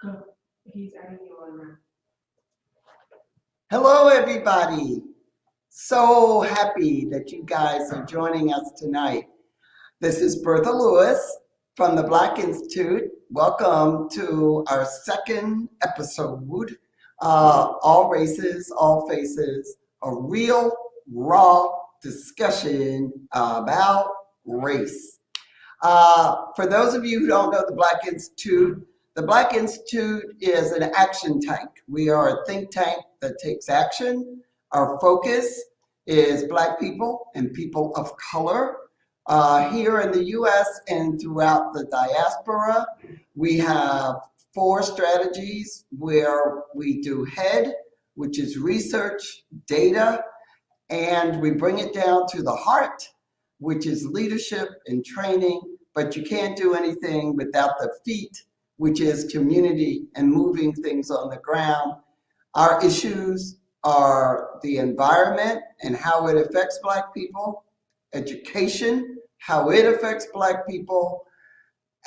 Go. He's adding you on now. Hello, everybody. So happy that you guys are joining us tonight. This is Bertha Lewis from the Black Institute. Welcome to our second episode, All Races, All Faces, a real, raw discussion about race. For those of you who don't know the Black Institute is an action tank. We are a think tank that takes action. Our focus is Black people and people of color. Here in the US and throughout the diaspora, we have 4 strategies where we do HEAD, which is research, data, and we bring it down to the heart, which is leadership and training, but you can't do anything without the feet, which is community and moving things on the ground. Our issues are the environment and how it affects Black people, education, how it affects Black people,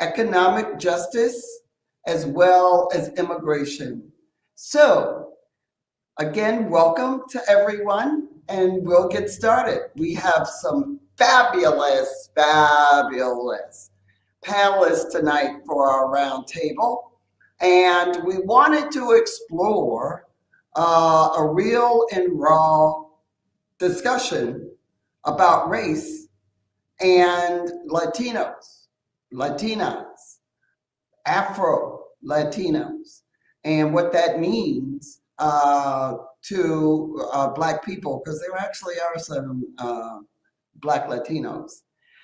economic justice, as well as immigration. So, again, welcome to everyone, and we'll get started. We have some fabulous panelists tonight for our roundtable, and we wanted to explore a real and raw discussion about race and Latinos, Latinas, Afro-Latinos, and what that means to Black people, because there actually are some Black Latinos.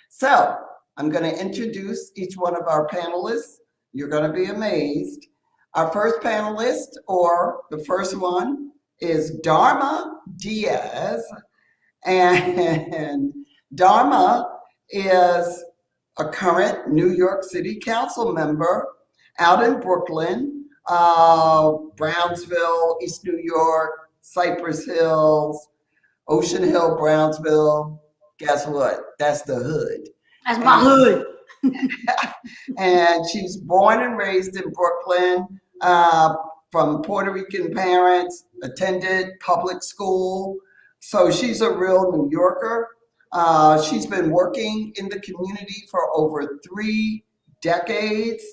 So I'm going to introduce each one of our panelists. You're going to be amazed. Our first panelist, or the first one, is Dharma Diaz. And Dharma is a current New York City Council member out in Brooklyn, Brownsville, East New York, Cypress Hills, Ocean Hill, Brownsville. Guess what? That's the hood. That's my hood. And she's born and raised in Brooklyn, from Puerto Rican parents, attended public school. So she's a real New Yorker. She's been working in the community for over 3 decades.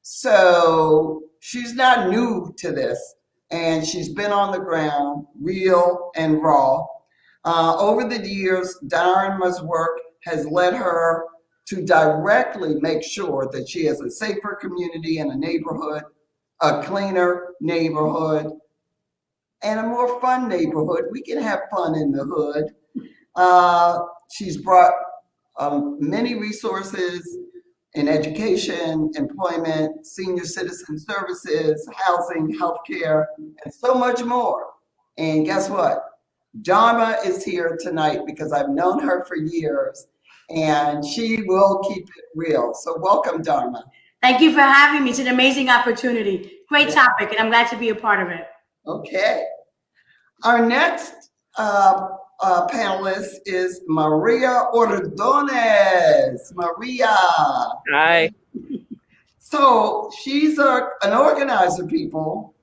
So she's not new to this, and she's been on the ground, real and raw. Over the years, Dharma's work has led her to directly make sure that she has a safer community and a neighborhood, a cleaner neighborhood, and a more fun neighborhood. We can have fun in the hood. She's brought many resources in education, employment, senior citizen services, housing, healthcare, and so much more. And guess what? Dharma is here tonight because I've known her for years, and she will keep it real. So welcome, Dharma. Thank you for having me. It's an amazing opportunity. Great topic, and I'm glad to be a part of it. Okay. Our next panelist is Maria Ordonez. Maria. Hi. So she's an organizer, people.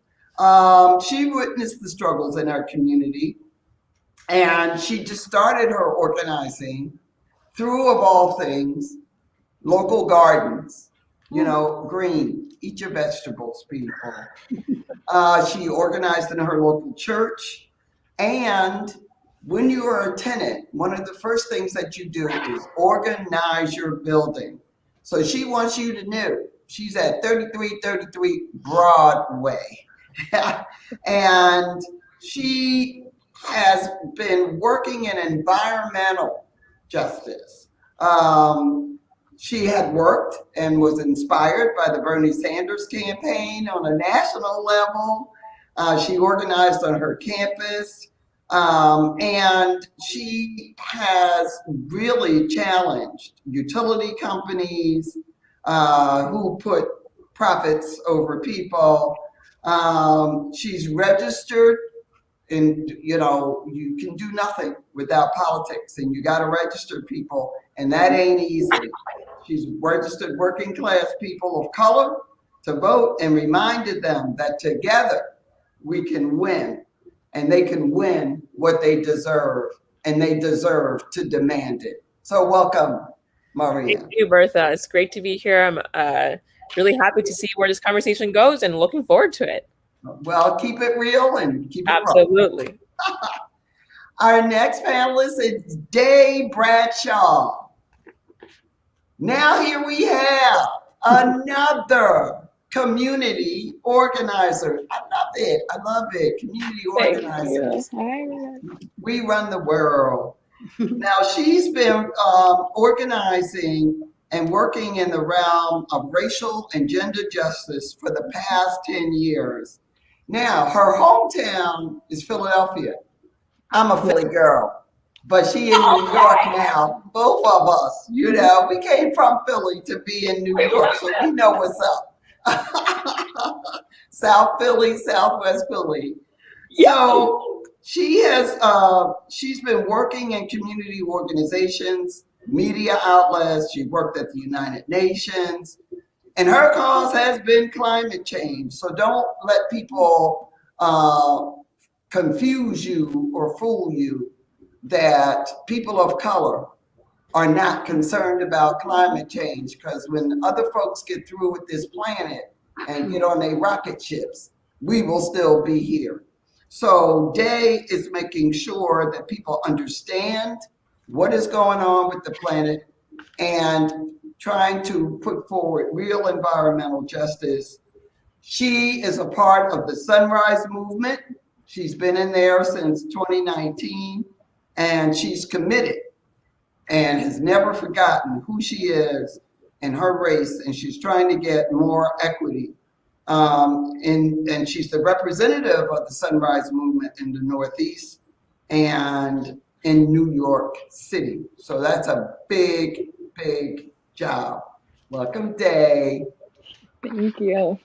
She witnessed the struggles in our community, and she just started her organizing through, of all things, local gardens. You know, green, eat your vegetables, people. She organized in her local church. And when you are a tenant, one of the first things that you do is organize your building. So she wants you to know she's at 3333 Broadway. And she has been working in environmental justice. She had worked and was inspired by the Bernie Sanders campaign on a national level. She organized on her campus, and she has really challenged utility companies who put profits over people. She's registered, and you know, you can do nothing without politics, and you got to register people, and that ain't easy. She's registered working class people of color. to vote and reminded them that together we can win, and they can win what they deserve, and they deserve to demand it. So welcome, Maria. Thank you, Bertha. It's great to be here. I'm really happy to see where this conversation goes and looking forward to it. Well, keep it real and keep it rolling. Absolutely. Our next panelist is Day Bradshaw. Now here we have another community organizer. I love it. I love it. Community organizers. We run the world. Now she's been organizing and working in the realm of racial and gender justice for the past 10 years. Now her hometown is Philadelphia. I'm a Philly girl, but she in New York now. Both of us, you know, we came from Philly to be in New York, so we know what's up. South Philly, Southwest Philly. So she has, she's been working in community organizations, media outlets. She worked at the United Nations, and her cause has been climate change. So don't let people confuse you or fool you that people of color are not concerned about climate change, because when other folks get through with this planet and get on their rocket ships, we will still be here. So Day is making sure that people understand what is going on with the planet and trying to put forward real environmental justice. She is a part of the Sunrise Movement. She's been in there since 2019, and she's committed and has never forgotten who she is and her race, and she's trying to get more equity. And she's the representative of the Sunrise Movement in the Northeast and in New York City. So that's a big, big job. Welcome, Day. Thank you.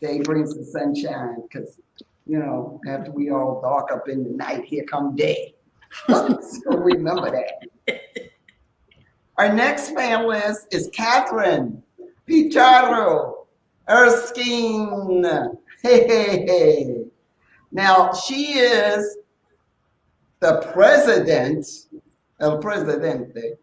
Day brings the sunshine, because you know, after we all dark up in the night, here come day. So remember that. Our next panelist is Catherine Pichardo Erskine. Hey. Now, she is the president, El Presidente,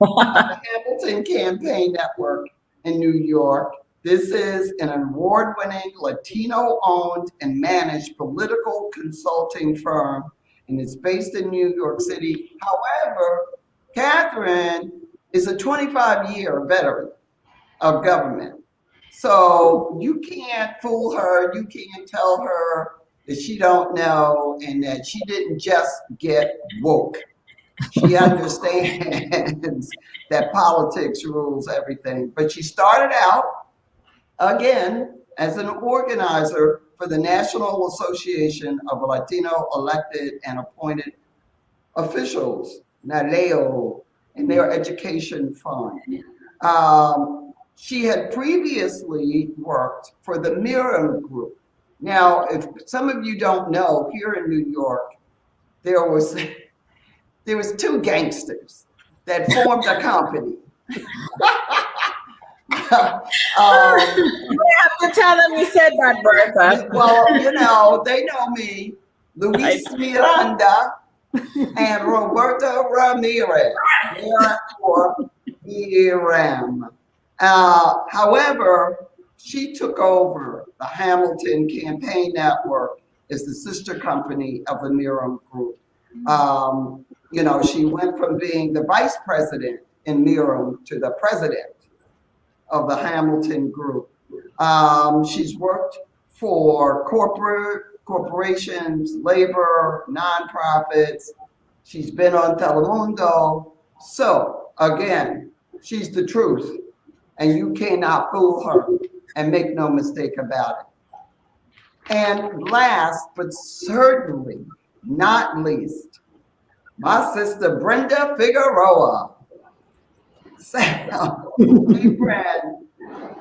of the Hamilton Campaign Network in New York. This is an award-winning Latino-owned and managed political consulting firm, and it's based in New York City. However, Catherine is a 25-year veteran of government. So you can't fool her. You can't tell her that she don't know and that she didn't just get woke. She understands that politics rules everything. But she started out again as an organizer for the National Association of Latino Elected and Appointed Officials, NALEO, in their education fund. She had previously worked for the Miriam Group. Now, if some of you don't know, here in New York, there was two gangsters that formed a company. You have to tell them we said that, Bertha. Well, you know, they know me. Luis Miranda and Roberto Ramirez. They are for ERM. However, she took over the Hamilton Campaign Network as the sister company of the Miriam Group. You know, she went from being the vice president in Miriam to the president of the Hamilton Group. She's worked for corporations, labor, nonprofits. She's been on Telemundo. So again, she's the truth, and you cannot fool her, and make no mistake about it. And last, but certainly not least, my sister Brenda Figueroa.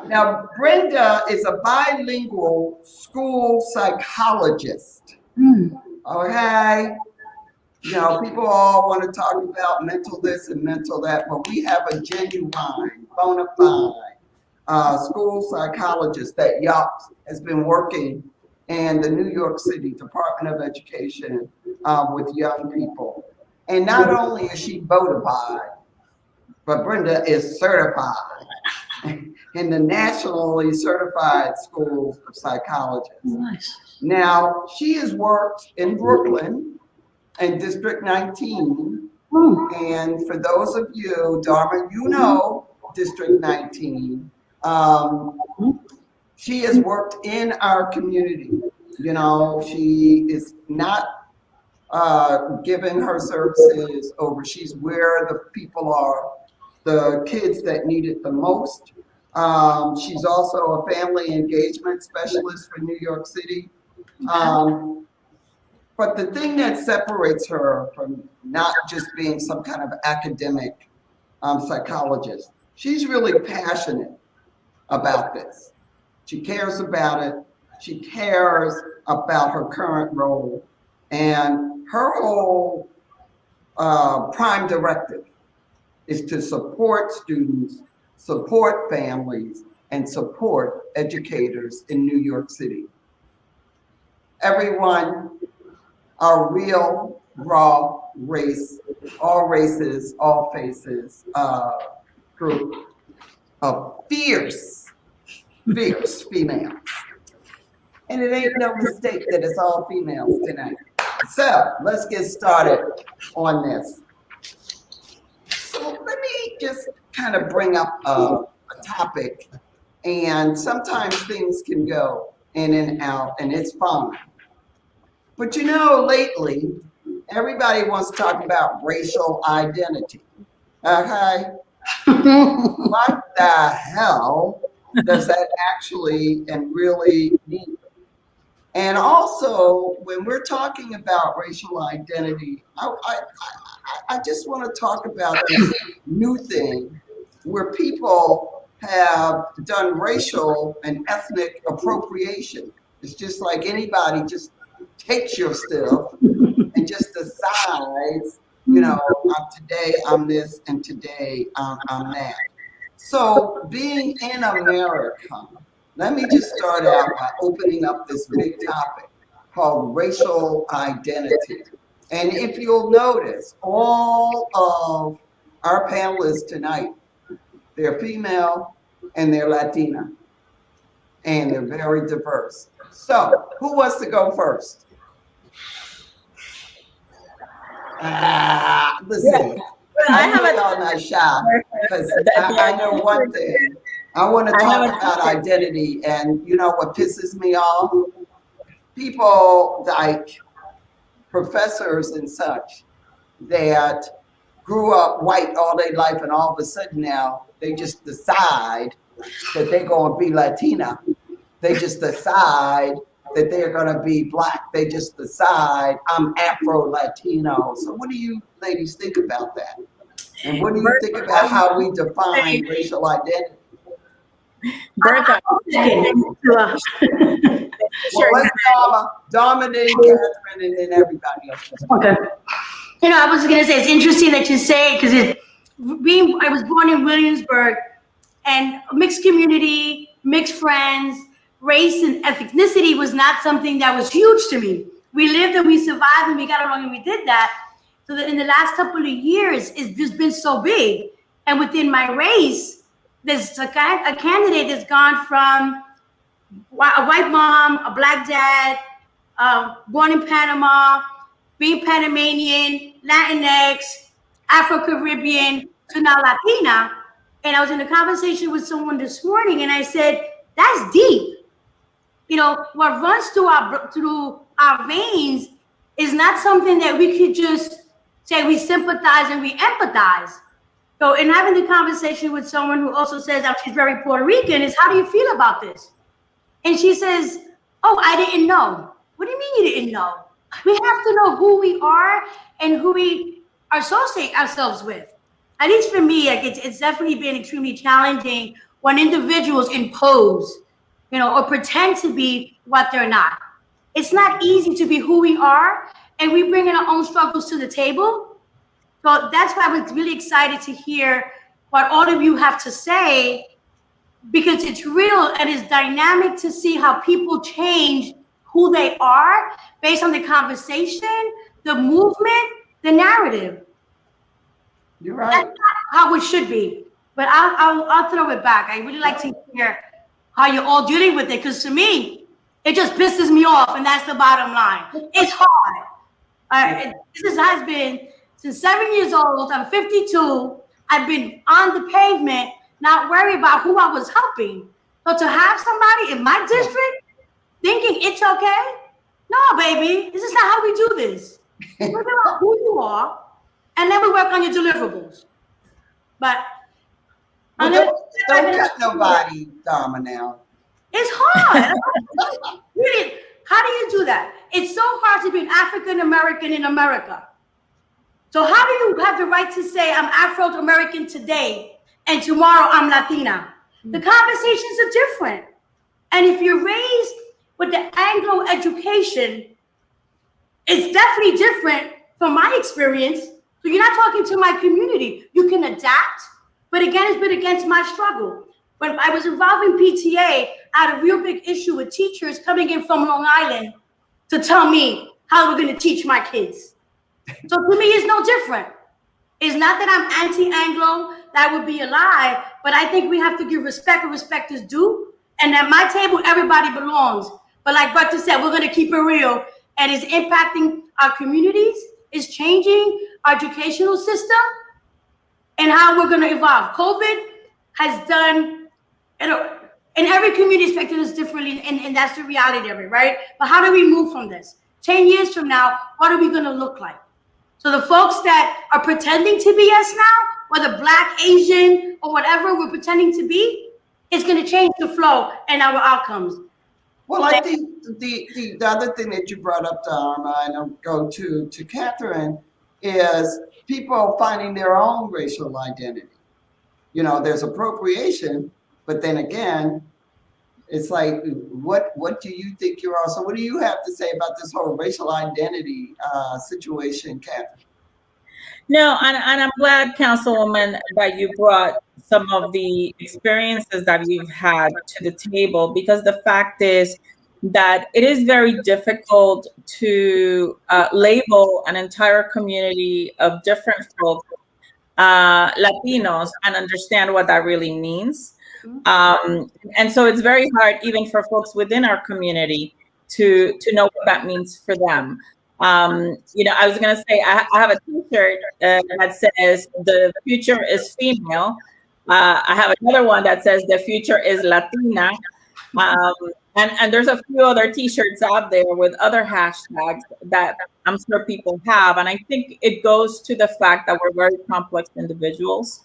Now, Brenda is a bilingual school psychologist. Okay? You know, people all want to talk about mental this and mental that, but we have a genuine, bona fide school psychologist that YOPS has been working in the New York City Department of Education with young people. And not only is she bona fide, but Brenda is certified in the nationally certified schools of psychologists. Nice. Now, she has worked in Brooklyn in District 19. And for those of you, Dharma, you know District 19. She has worked in our community. You know, she is not giving her services over. She's where the people are, the kids that need it the most. She's also a family engagement specialist for New York City. But the thing that separates her from not just being some kind of academic psychologist, she's really passionate about this. She cares about it. She cares about her current role. And her whole prime directive is to support students, support families, and support educators in New York City. Everyone, our real, raw race, all races, all faces group of fierce females. And it ain't no mistake that it's all females tonight. So let's get started on this. So let me just kind of bring up a topic, and sometimes things can go in and out, and it's fine. But you know, lately, everybody wants to talk about racial identity, okay? What the hell does that actually and really mean? And also, when we're talking about racial identity, I just want to talk about this new thing where people have done racial and ethnic appropriation. It's just like anybody just takes your stuff and just decides, you know, today I'm this and today I'm that. So being in America, let me just start out by opening up this big topic called racial identity. And if you'll notice, all of our panelists tonight, they're female and they're Latina, and they're very diverse. So who wants to go first? Listen, I have y'all not shy, because I know one thing. I want to talk about identity, and you know what pisses me off? People like professors and such that grew up white all their life, and all of a sudden now they just decide that they're going to be Latina. They just decide that they're going to be Black. They just decide I'm Afro-Latino. So what do you ladies think about that? And what do you think about how we define racial identity? Bertha. Well, let's dominate Catherine and then everybody else. Okay. You know, I was going to say, it's interesting that you say it, because I was born in Williamsburg, and mixed community, mixed friends, race and ethnicity was not something that was huge to me. We lived and we survived and we got along and we did that. So that in the last couple of years, it's just been so big. And within my race, there's a candidate that's gone from a white mom, a Black dad, born in Panama, being Panamanian, Latinx, Afro-Caribbean, to now Latina. And I was in a conversation with someone this morning, and I said, that's deep. You know, what runs through our veins is not something that we could just say we sympathize and we empathize. So in having the conversation with someone who also says that she's very Puerto Rican is, how do you feel about this? And she says, oh, I didn't know. What do you mean you didn't know? We have to know who we are and who we associate ourselves with. At least for me, like it's definitely been extremely challenging when individuals impose, you know, or pretend to be what they're not. It's not easy to be who we are, and we bring in our own struggles to the table. So that's why I was really excited to hear what all of you have to say because it's real and it's dynamic to see how people change who they are based on the conversation, the movement, the narrative. You're right. That's not how it should be. But I'll throw it back. I really like to hear how you're all dealing with it, because to me, it just pisses me off, and that's the bottom line. It's hard. This has been since 7 years old. I'm 52. I've been on the pavement, not worried about who I was helping. So to have somebody in my district thinking it's okay, no, baby, this is not how we do this. Figure out who you are, and then we work on your deliverables. But Well, don't cut nobody, Dharma, now. It's hard. Really, how do you do that? It's so hard to be an African American in America. So how do you have the right to say I'm Afro-American today and tomorrow I'm Latina? The conversations are different. And if you're raised with the Anglo education, it's definitely different from my experience. So you're not talking to my community. You can adapt, but again, it's been against my struggle. When I was involved in PTA, I had a real big issue with teachers coming in from Long Island to tell me how we're going to teach my kids. So to me, it's no different. It's not that I'm anti-Anglo, that would be a lie, but I think we have to give respect where respect is due. And at my table, everybody belongs. But like Bertha said, we're going to keep it real. And it's impacting our communities. It's changing our educational system and how we're going to evolve. COVID has done, and every community is affected us differently, and that's the reality of it, right? But how do we move from this? 10 years from now, what are we going to look like? So the folks that are pretending to be us now, whether Black, Asian, or whatever we're pretending to be, it's going to change the flow and our outcomes. Well, I think the other thing that you brought up, Dharma, and I'll go to Catherine, is people finding their own racial identity. You know, there's appropriation, but then again, it's like, what do you think you are? So what do you have to say about this whole racial identity situation, Catherine? No, and I'm glad, Councilwoman, that you brought some of the experiences that you've had to the table, because the fact is that it is very difficult to label an entire community of different folks, Latinos, and understand what that really means. And so it's very hard even for folks within our community to know what that means for them. You know, I was going to say, I have a t-shirt that says the future is female. I have another one that says the future is Latina. And there's a few other t-shirts out there with other hashtags that I'm sure people have. And I think it goes to the fact that we're very complex individuals.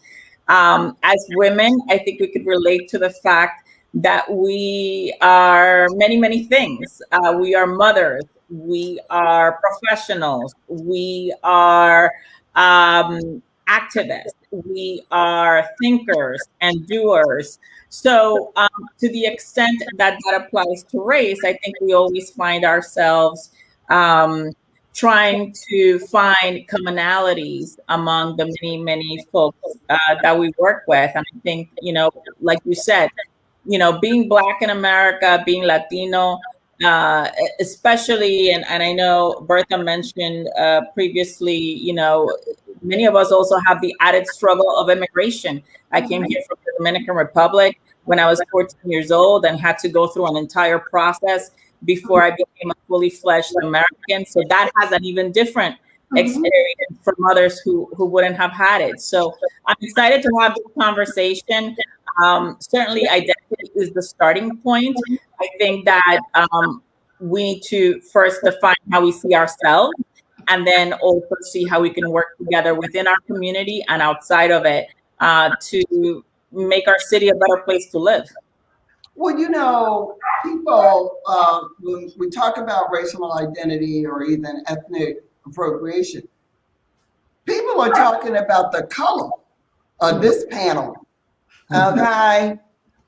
As women, I think we could relate to the fact that we are many, many things. We are mothers. We are professionals. We are activists. We are thinkers and doers. So to the extent that that applies to race, I think we always find ourselves trying to find commonalities among the many, many folks that we work with. And I think, you know, like you said, you know, being Black in America, being Latino, especially, and I know Bertha mentioned previously, you know, many of us also have the added struggle of immigration. I came here from the Dominican Republic when I was 14 years old and had to go through an entire process before I became a fully fledged American. So that has an even different experience from others who wouldn't have had it. So I'm excited to have this conversation. Certainly identity is the starting point. I think that we need to first define how we see ourselves, and then also see how we can work together within our community and outside of it to make our city a better place to live. Well, you know, people, when we talk about racial identity or even ethnic appropriation, people are talking about the color of this panel. Okay.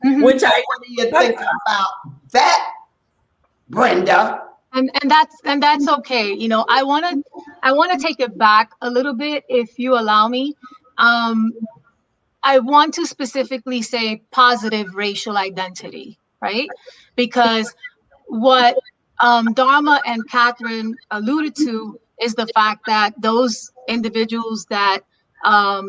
Which what do you think about that, Brenda? And that's okay. You know, I wanna take it back a little bit, if you allow me. I want to specifically say positive racial identity, right? Because what Dharma and Catherine alluded to is the fact that those individuals that are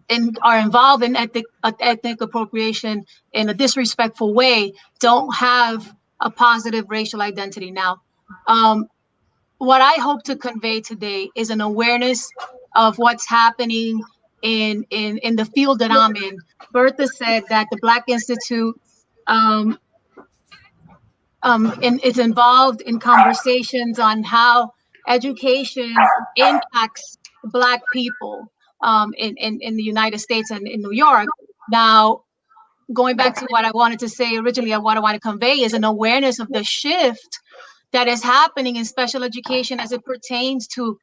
involved in ethnic appropriation in a disrespectful way don't have a positive racial identity. Now, what I hope to convey today is an awareness of what's happening in the field that I'm in. Bertha said that the Black Institute is involved in conversations on how education impacts Black people in the United States and in New York. Now, going back to what I wanted to say originally, and what I want to convey is an awareness of the shift that is happening in special education as it pertains to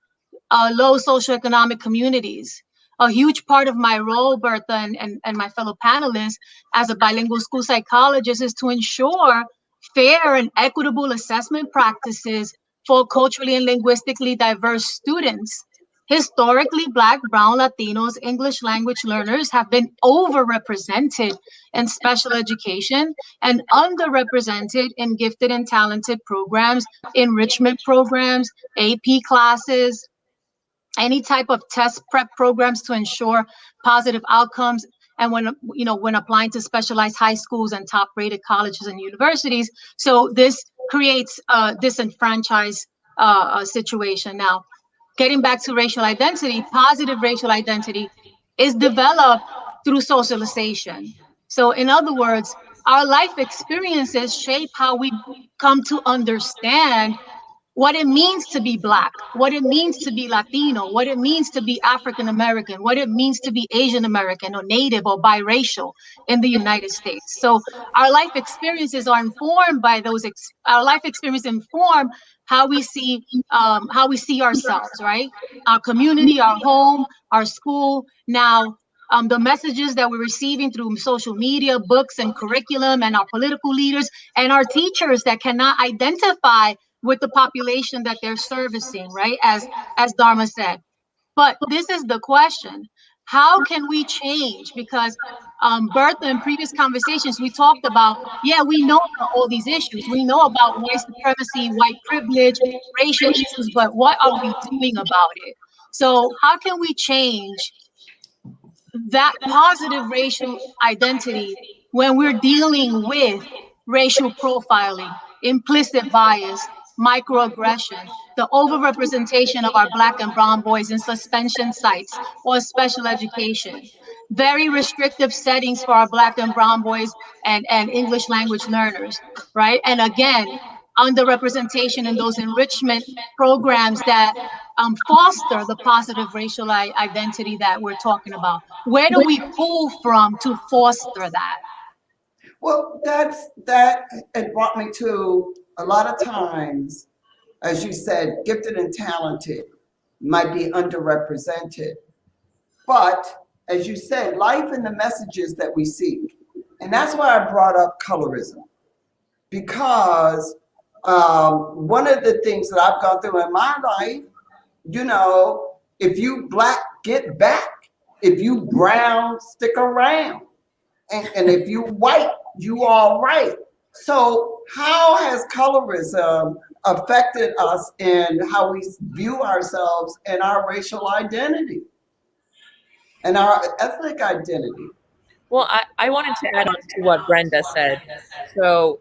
low socioeconomic communities. A huge part of my role, Bertha, and my fellow panelists, as a bilingual school psychologist, is to ensure fair and equitable assessment practices for culturally and linguistically diverse students. Historically, Black, Brown, Latinos, English language learners have been overrepresented in special education and underrepresented in gifted and talented programs, enrichment programs, AP classes, any type of test prep programs to ensure positive outcomes. And when applying to specialized high schools and top rated colleges and universities. So this creates a disenfranchised situation. Now, getting back to racial identity, positive racial identity is developed through socialization. So in other words, our life experiences shape how we come to understand what it means to be Black, what it means to be Latino, what it means to be African American, what it means to be Asian American or Native or biracial in the United States. So our life experiences are informed by those. Our life experience inform how we see ourselves, right? Our community, our home, our school. Now, the messages that we're receiving through social media, books, and curriculum, and our political leaders and our teachers that cannot identify with the population that they're servicing, right? As Dharma said. But this is the question. How can we change? Because Bertha, in previous conversations, we talked about, yeah, we know about all these issues. We know about white supremacy, white privilege, racial issues, but what are we doing about it? So how can we change that positive racial identity when we're dealing with racial profiling, implicit bias, microaggression, the overrepresentation of our Black and brown boys in suspension sites or special education, very restrictive settings for our Black and brown boys and English language learners, right? And again, underrepresentation in those enrichment programs that foster the positive racial identity that we're talking about. Where do we pull from to foster that? Well, it brought me to a lot of times, as you said, gifted and talented might be underrepresented. But as you said, life and the messages that we seek. And that's why I brought up colorism. Because one of the things that I've gone through in my life, if you Black, get back. If you brown, stick around. And if you white, you all right. So how has colorism affected us in how we view ourselves and our racial identity and our ethnic identity? Well, I wanted to add on to what Brenda said. So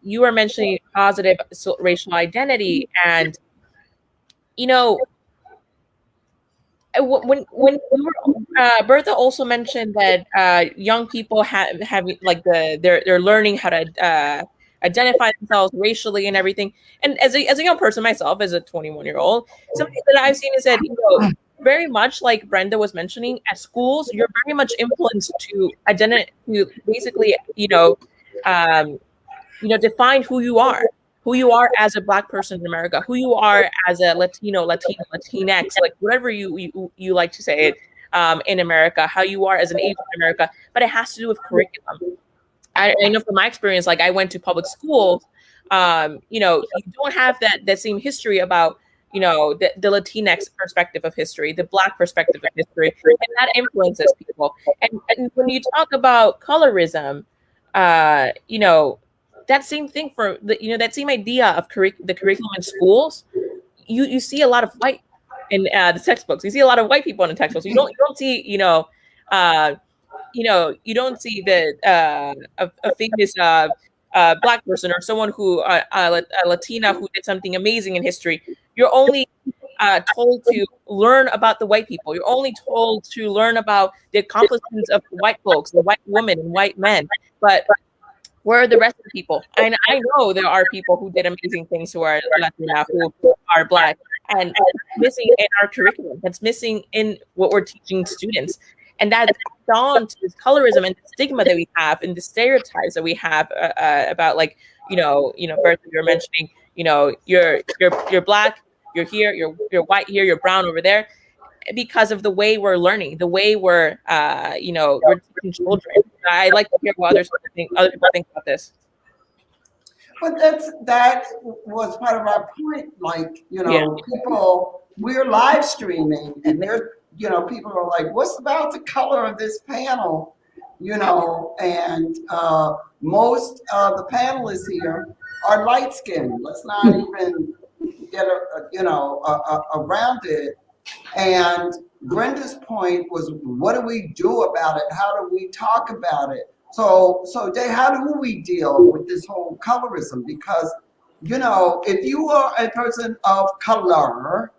you were mentioning positive racial identity, and when Bertha also mentioned that young people have like they're learning how to identify themselves racially and everything. And as a young person myself, as a 21-year-old, something that I've seen is that very much like Brenda was mentioning, at schools you're very much influenced to basically define who you are as a Black person in America, who you are as a Latino, Latinx, like whatever you like to say it in America, how you are as an Asian in America, but it has to do with curriculum. I know from my experience, like I went to public schools, you don't have that same history about the Latinx perspective of history, the Black perspective of history, and that influences people. And when you talk about colorism, that same thing for that same idea of the curriculum in schools, you see a lot of white in the textbooks. You see a lot of white people in the textbooks. You don't see you don't see a famous Black person or someone who a Latina who did something amazing in history. You're only told to learn about the white people. You're only told to learn about the accomplishments of white folks, the white women and white men. But where are the rest of the people? And I know there are people who did amazing things who are Latina, who are Black, and that's missing in our curriculum. That's missing in what we're teaching students. And that's on to this colorism and the stigma that we have and the stereotypes that we have about, like, Bertha, you're mentioning, you're Black, you're here, you're white here, you're brown over there, because of the way we're learning, the way we're teaching children. I like to hear what other people think about this. But that was part of our point. Like, people, we're live streaming, and there's, people are like, what's about the color of this panel? And most of the panelists here are light skinned. Let's not even get around it. And Brenda's point was, what do we do about it? How do we talk about it? So Jay, how do we deal with this whole colorism? Because, if you are a person of color,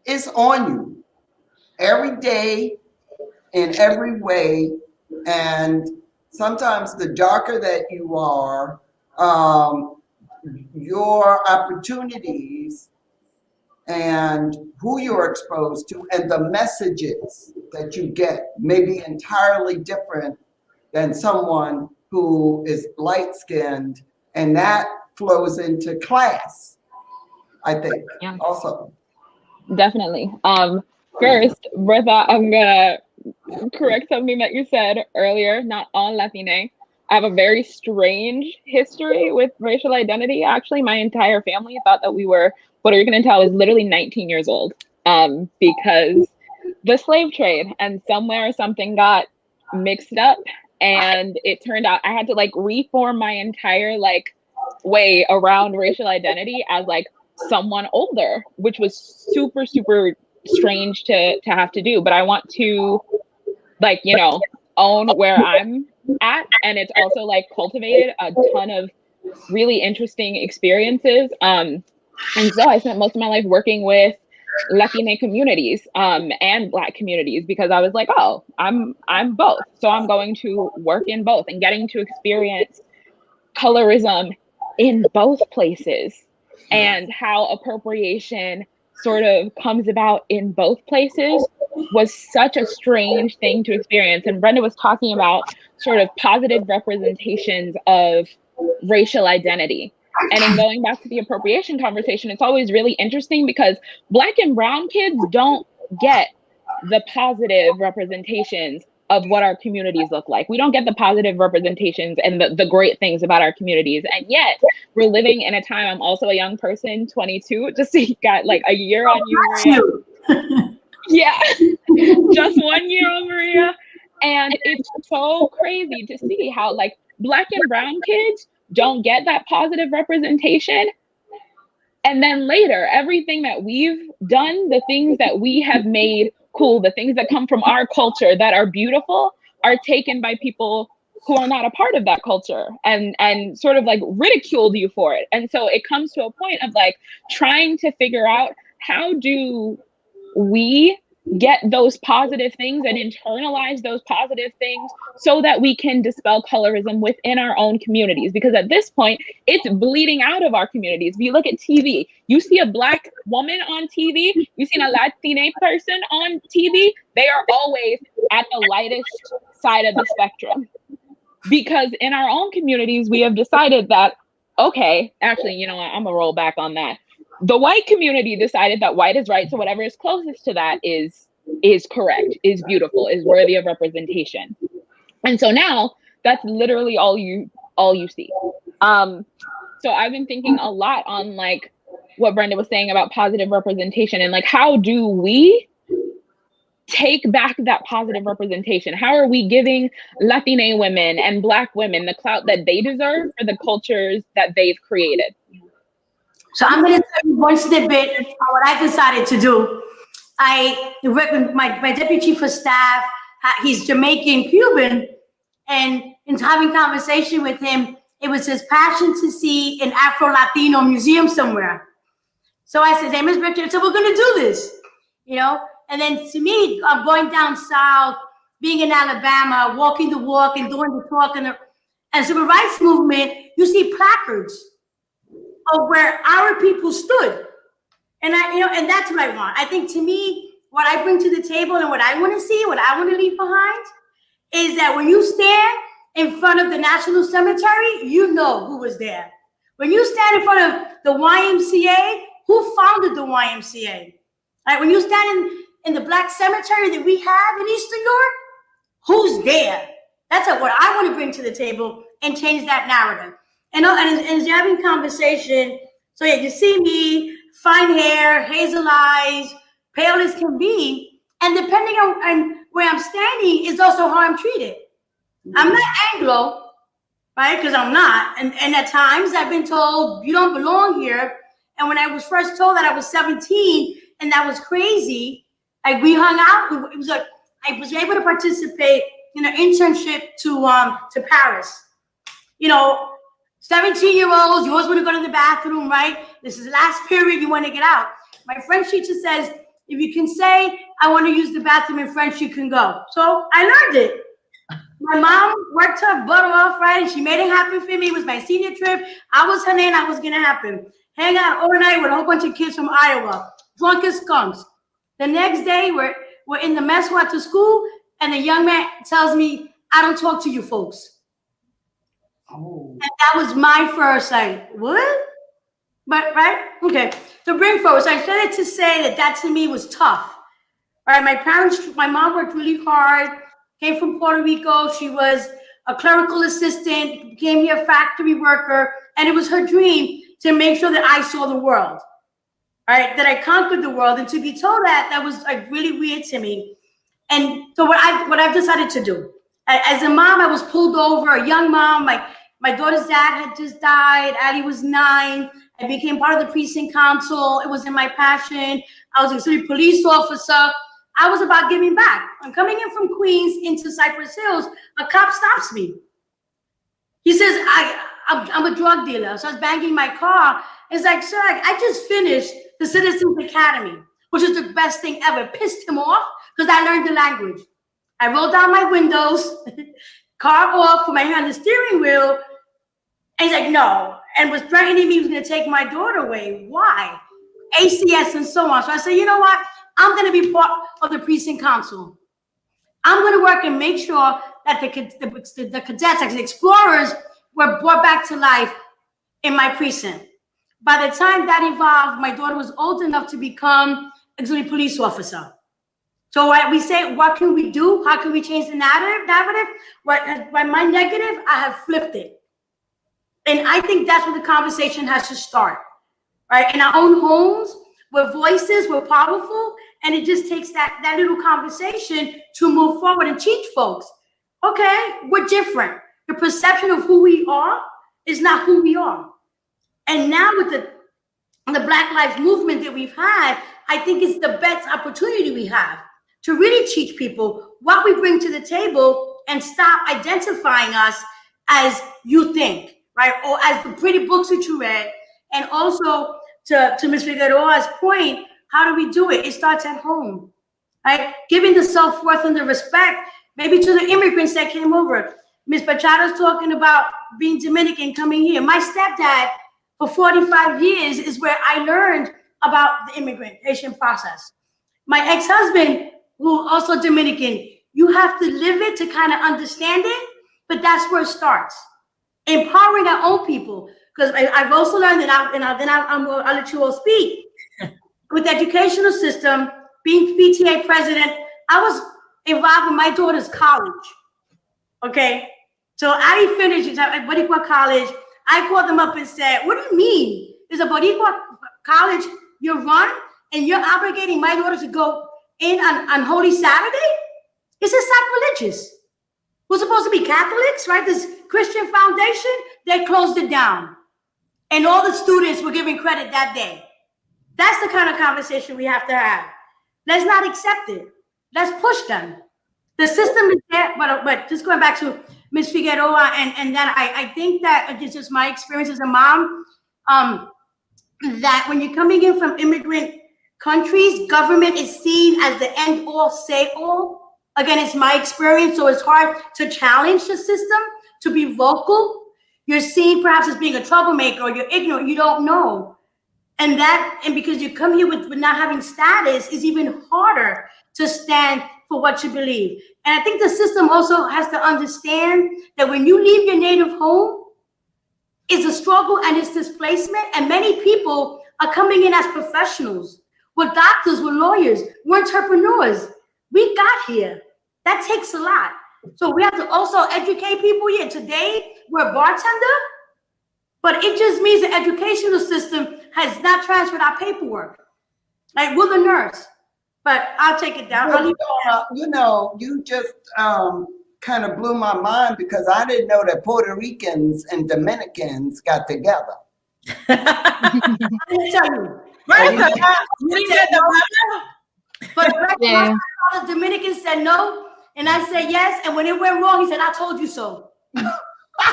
it's on you every day in every way. And sometimes the darker that you are, your opportunities and who you're exposed to and the messages that you get may be entirely different than someone who is light-skinned, and that flows into class, I think, also. Definitely. First, Bertha, I'm gonna correct something that you said earlier. Not all Latina. I have a very strange history with racial identity. Actually, my entire family thought that we were Puerto Rican until I was literally 19 years old, because the slave trade, and somewhere something got mixed up, and it turned out I had to reform my entire way around racial identity as someone older, which was super, super strange to have to do. But I want to own where I'm at, and it's also cultivated a ton of really interesting experiences. And so I spent most of my life working with Latina communities and Black communities, because I was like, oh, I'm both, so I'm going to work in both, and getting to experience colorism in both places and how appropriation sort of comes about in both places was such a strange thing to experience. And Brenda was talking about sort of positive representations of racial identity. And in going back to the appropriation conversation, it's always really interesting because Black and brown kids don't get the positive representations of what our communities look like. We don't get the positive representations and the great things about our communities. And yet we're living in a time, I'm also a young person, 22, just so you got a year on you, Maria. Yeah, just 1 year on Maria. And it's so crazy to see how Black and brown kids don't get that positive representation. And then later, everything that we've done, the things that we have made cool, the things that come from our culture that are beautiful, are taken by people who are not a part of that culture and sort of ridiculed you for it. And so it comes to a point of trying to figure out, how do we get those positive things and internalize those positive things so that we can dispel colorism within our own communities? Because at this point, it's bleeding out of our communities. If you look at TV, you see a Black woman on TV, you see a Latina person on TV, they are always at the lightest side of the spectrum. Because in our own communities, we have decided that, okay, actually, I'm gonna roll back on that. The white community decided that white is right, so whatever is closest to that is correct, is beautiful, is worthy of representation. And so now that's literally all you see. So I've been thinking a lot on what Brenda was saying about positive representation, and like, how do we take back that positive representation? How are we giving Latina women and Black women the clout that they deserve for the cultures that they've created? So I'm going to tell you one snippet of what I decided to do. My deputy chief of staff, he's Jamaican Cuban, and in having conversation with him, it was his passion to see an Afro-Latino museum somewhere. So I said, hey, Ms. Richard, so we're going to do this, you know? And then to me, I'm going down south, being in Alabama, walking the walk and doing the talk and civil rights movement, you see placards of where our people stood. And and that's what I want. I think to me, what I bring to the table and what I want to see, what I want to leave behind, is that when you stand in front of the National Cemetery, you know who was there. When you stand in front of the YMCA, who founded the YMCA? Right? When you stand in the Black cemetery that we have in East New York, who's there? That's what I want to bring to the table and change that narrative. And as you're having conversation, so yeah, you see me, fine hair, hazel eyes, pale as can be, and depending on where I'm standing is also how I'm treated. I'm not Anglo, right? Because I'm not. And at times I've been told, you don't belong here. And when I was first told that I was 17, and that was crazy, like we hung out. It was like I was able to participate in an internship to Paris. 17-year-olds, you always want to go to the bathroom, right? This is the last period, you want to get out. My French teacher says, if you can say, I want to use the bathroom in French, you can go. So I learned it. My mom worked her butt off, right? And she made it happen for me. It was my senior trip. I was her name. I was going to happen. Hang out overnight with a whole bunch of kids from Iowa, drunk as skunks. The next day, we're in the mess hall to school, and the young man tells me, I don't talk to you folks. Oh. And that was my first, like, what? But, right? Okay. To bring forward, so I started to say that to me was tough. All right, my mom worked really hard, came from Puerto Rico. She was a clerical assistant, became here a factory worker, and it was her dream to make sure that I saw the world. All right, that I conquered the world, and to be told that was like really weird to me. And so what I've decided to do, as a mom, I was pulled over, a young mom. My daughter's dad had just died. Addie was 9. I became part of the precinct council. It was in my passion. I was a city police officer. I was about giving back. I'm coming in from Queens into Cypress Hills. A cop stops me. He says, I'm a drug dealer. So I was banging my car. It's like, sir, I just finished the Citizens Academy, which is the best thing ever. Pissed him off because I learned the language. I rolled down my windows, car off, put my hand on the steering wheel, and he's like, no, and was threatening me he was going to take my daughter away. Why? ACS and so on. So I said, you know what? I'm going to be part of the precinct council. I'm going to work and make sure that the cadets, like the explorers, were brought back to life in my precinct. By the time that evolved, my daughter was old enough to become auxiliary police officer. So we say, what can we do? How can we change the narrative? By my negative, I have flipped it. And I think that's where the conversation has to start, right? In our own homes, where voices were powerful, and it just takes that little conversation to move forward and teach folks, okay, we're different. The perception of who we are is not who we are. And now with the Black Lives Movement that we've had, I think it's the best opportunity we have to really teach people what we bring to the table and stop identifying us as you think, right? Or as the pretty books that you read. And also to Ms. Figueroa's point, how do we do it? It starts at home, right? Giving the self-worth and the respect, maybe to the immigrants that came over. Ms. Pachado's talking about being Dominican coming here. My stepdad, for 45 years, is where I learned about the immigration process. My ex-husband, who also Dominican, you have to live it to kind of understand it, but that's where it starts. Empowering our own people, because I've also learned, I'll let you all speak. With the educational system, being PTA president, I was involved in my daughter's college. Okay, so I finished at Boricua College. I called them up and said, what do you mean? There's a Boricua college, you run and you're obligating my daughter to go in on Holy Saturday? It's a sacrilegious. We're supposed to be Catholics, right? This Christian foundation, they closed it down. And all the students were given credit that day. That's the kind of conversation we have to have. Let's not accept it. Let's push them. The system is there, but just going back to Ms. Figueroa, and that I think that it's just my experience as a mom, that when you're coming in from immigrant countries, government is seen as the end all, say all. Again, it's my experience, so it's hard to challenge the system, to be vocal. You're seen perhaps as being a troublemaker, or you're ignorant, you don't know. And because you come here with not having status, is even harder to stand for what you believe. And I think the system also has to understand that when you leave your native home, it's a struggle and it's displacement. And many people are coming in as professionals. We're doctors, we're lawyers, we're entrepreneurs. We got here. That takes a lot. So we have to also educate people here. Today, we're a bartender, but it just means the educational system has not transferred our paperwork. Like, we're the nurse, but I'll take it down. Well, you just kind of blew my mind, because I didn't know that Puerto Ricans and Dominicans got together. I didn't tell you. But Yeah. the Dominicans said no, and I said yes, and when it went wrong, he said, I told you so.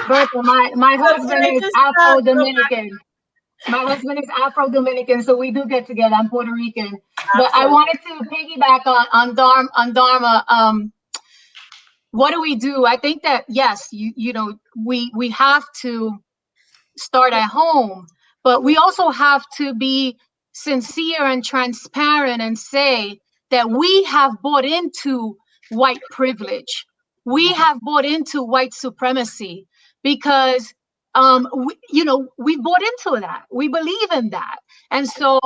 Bertha, my husband is Afro-Dominican. My husband is Afro-Dominican, so we do get together. I'm Puerto Rican. But I wanted to piggyback on Dharma. What do we do? I think that, yes, we have to start at home, but we also have to be sincere and transparent and say that we have bought into white privilege. We have bought into white supremacy, because we bought into that. We believe in that. And so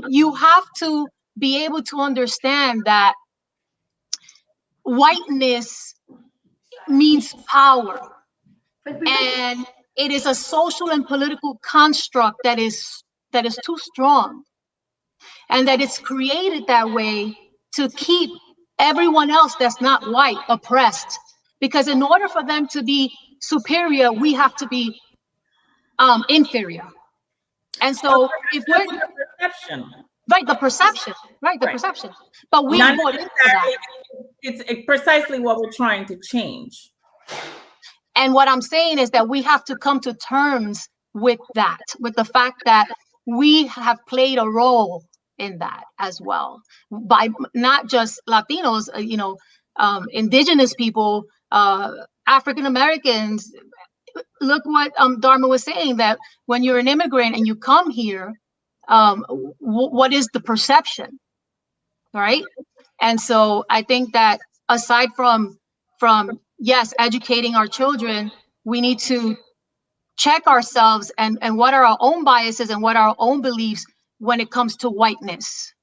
you have to be able to understand that whiteness means power. And it is a social and political construct that is too strong. And that it's created that way to keep everyone else that's not white oppressed. Because in order for them to be superior, we have to be inferior. And so if we're the perception. But we bought into that. It's precisely what we're trying to change. And what I'm saying is that we have to come to terms with that, with the fact that we have played a role in that as well, by not just Latinos, indigenous people, African Americans. Look what Dharma was saying, that when you're an immigrant and you come here, what is the perception, right? And so I think that aside from yes, educating our children, we need to check ourselves and what are our own biases and what are our own beliefs when it comes to whiteness.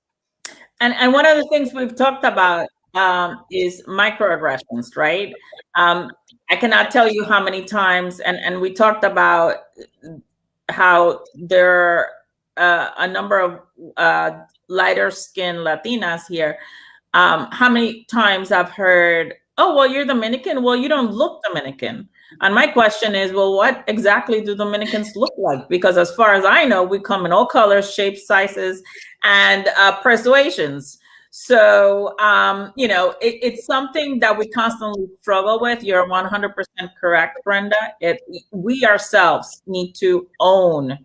And one of the things we've talked about is microaggressions, right? I cannot tell you how many times, and we talked about how there are a number of lighter skinned Latinas here. How many times I've heard, oh, well, you're Dominican. Well, you don't look Dominican. And my question is, well, what exactly do Dominicans look like? Because as far as I know, we come in all colors, shapes, sizes, and persuasions. So, it's something that we constantly struggle with. You're 100% correct, Brenda. We ourselves need to own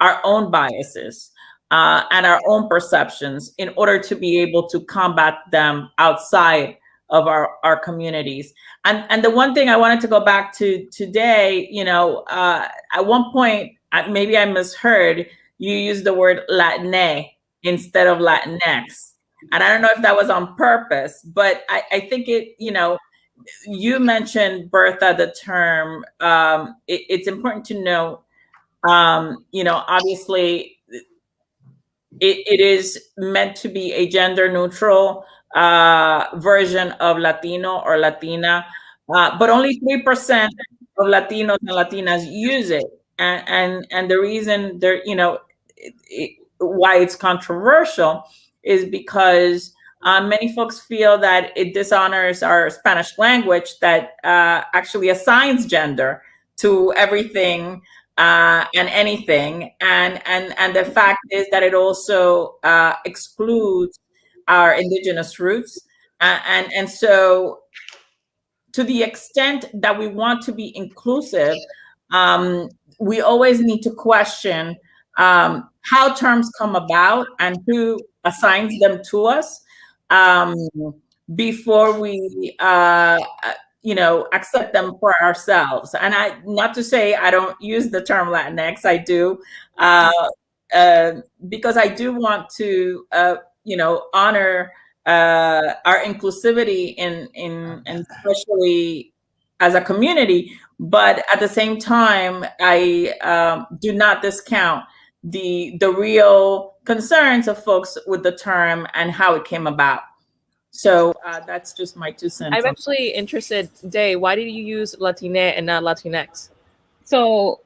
our own biases and our own perceptions in order to be able to combat them outside of our communities. And the one thing I wanted to go back to today, at one point, maybe I misheard, you used the word Latine instead of Latinx. And I don't know if that was on purpose, but I think you mentioned, Bertha, the term, it's important to know, obviously it is meant to be a gender neutral version of Latino or Latina, but only 3% of Latinos and Latinas use it. And the reason why it's controversial is because many folks feel that it dishonors our Spanish language that actually assigns gender to everything and anything, and the fact is that it also excludes our indigenous roots, and so to the extent that we want to be inclusive, we always need to question how terms come about and who assigns them to us before we accept them for ourselves. And not to say I don't use the term Latinx, I do, because I do want to honor our inclusivity in especially as a community, but at the same time, I do not discount the real concerns of folks with the term and how it came about. So that's just my 2 cents. I'm actually interested, Day, why did you use Latina and not Latinx? So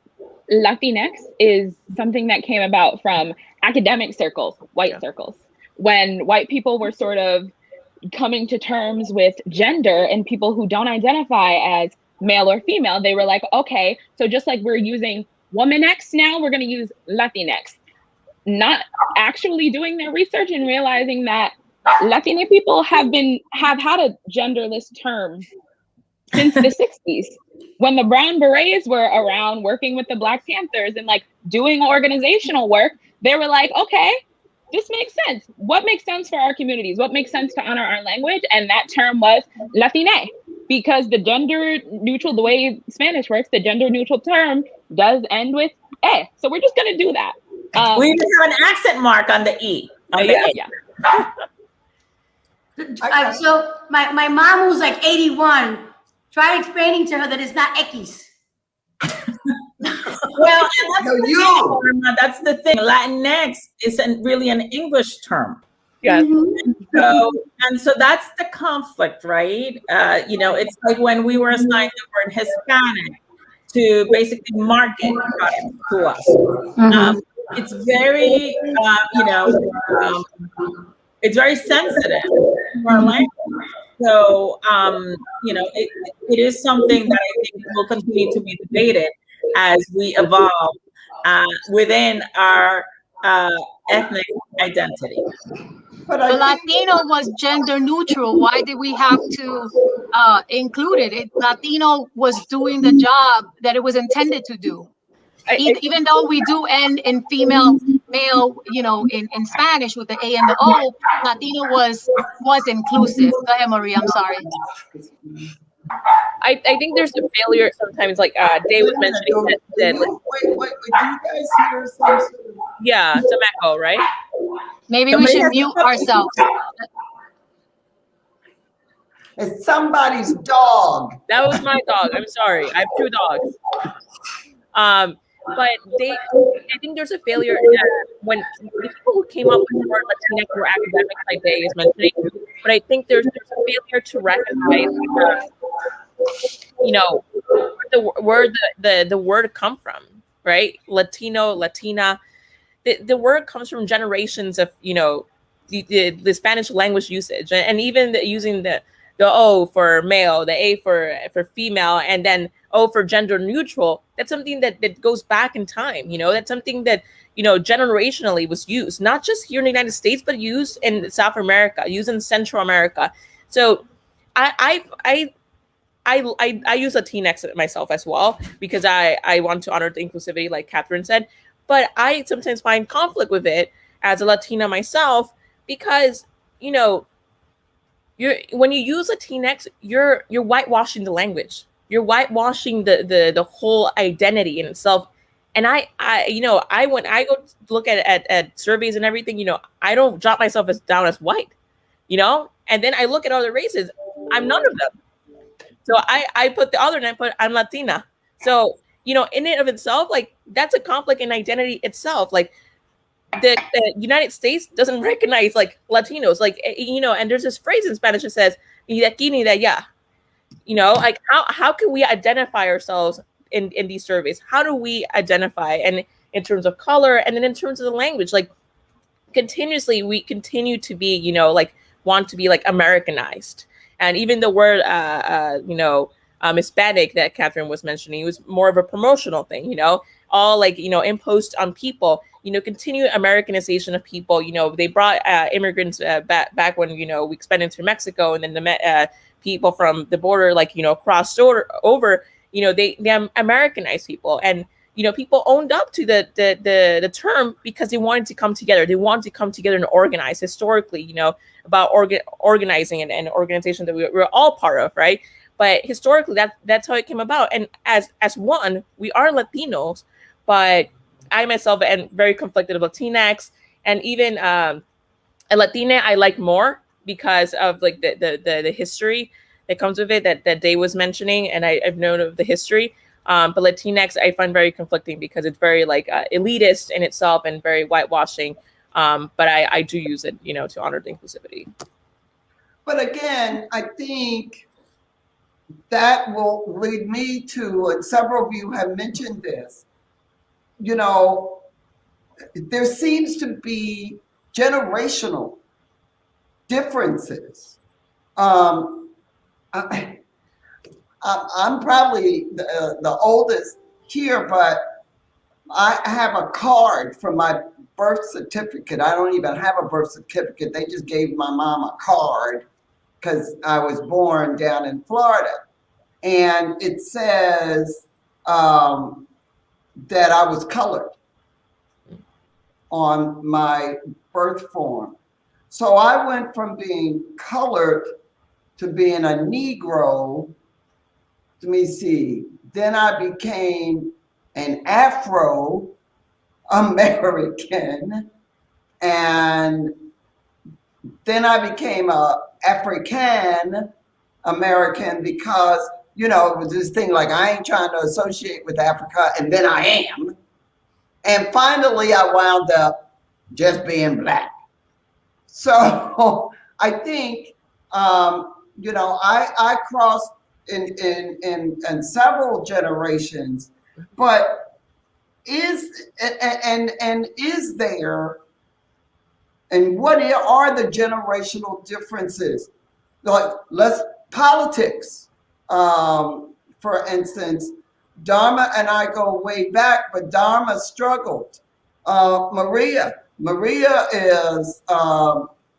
Latinx is something that came about from academic circles, white circles, when white people were sort of coming to terms with gender and people who don't identify as male or female. They were like, okay, so just like we're using woman X now, we're going to use Latinx. Not actually doing their research and realizing that Latina people have had a genderless term since the 60s. When the Brown Berets were around working with the Black Panthers and like doing organizational work, they were like, okay, this makes sense. What makes sense for our communities? What makes sense to honor our language? And that term was Latina, because the gender neutral, the way Spanish works, the gender neutral term does end with eh. So we're just going to do that. We even have an accent mark on the E. Yeah. So my mom, who's like 81, try explaining to her that it's not X. Well, and that's the thing. Latinx isn't really an English term. Yeah. And so that's the conflict, right? It's like when we were assigned the word Hispanic to basically market products to us. It's very, it's very sensitive to our language. So, it is something that I think will continue to be debated as we evolve within our ethnic identity. But Latino was gender neutral. Why did we have to include it? Latino was doing the job that it was intended to do. Even though we do end in female, male, in Spanish with the A and the O, Latino was inclusive. Go ahead, Marie. I'm sorry. I think there's a failure sometimes, like Dave was mentioning that Wait, do you guys hear some sort of... Yeah, some echo, right? Maybe we should mute ourselves. It's somebody's dog. That was my dog. I'm sorry. I have 2 dogs. But I think there's a failure that when the people who came up with the word Latinx were academics, like Dave is mentioning, but I think there's a failure to recognize, where the word come from, right? Latino, Latina. The word comes from generations of, the Spanish language usage, and even using the O for male, the A for female, and then O for gender neutral. That's something that goes back in time. That's something that, generationally was used, not just here in the United States, but used in South America, used in Central America. So I use Latinx myself as well, because I want to honor the inclusivity, like Catherine said. But I sometimes find conflict with it as a Latina myself, because, when you use Latinx, you're whitewashing the language. You're whitewashing the whole identity in itself. And when I go look at surveys and everything, I don't drop myself down as white, and then I look at other races, I'm none of them. So I put the other and I'm Latina. So, in and of itself, like, that's a conflict in identity itself. Like, the United States doesn't recognize like Latinos, like, and there's this phrase in Spanish that says, ni de aquí ni de allá. Like, how can we identify ourselves in these surveys? How do we identify, and in terms of color, and then in terms of the language? Like, continuously we continue to be, you know, like want to be like Americanized. And even the word, Hispanic that Catherine was mentioning, was more of a promotional thing, you know, all like, you know, imposed on people, you know, continued Americanization of people. You know, they brought immigrants back when, you know, we expanded to Mexico, and then the people from the border, like, you know, crossed over, you know, they Americanized people. And, you know, people owned up to the term because they wanted to come together. They wanted to come together and organize historically, you know, about organizing and organization that we're all part of, right? But historically, that's how it came about. And as one, we are Latinos, but I myself am very conflicted of Latinx, and even a Latina I like more because of like the history that comes with it that Day was mentioning, and I've known of the history. But Latinx I find very conflicting because it's very like elitist in itself and very whitewashing. But I do use it, you know, to honor the inclusivity. But again, I think that will lead me to, and several of you have mentioned this, you know, there seems to be generational differences. I'm probably the oldest here, but I have a card from my birth certificate. I don't even have a birth certificate. They just gave my mom a card because I was born down in Florida. And it says that I was colored on my birth form. So I went from being colored to being a Negro. Let me see. Then I became an Afro-American, and then I became a African American because, you know, it was this thing like I ain't trying to associate with Africa, and then I am. And finally, I wound up just being Black. So I think, you know, I crossed in several generations, but is there, and what are the generational differences? Like, politics, for instance. Dharma and I go way back, but Dharma struggled. Maria is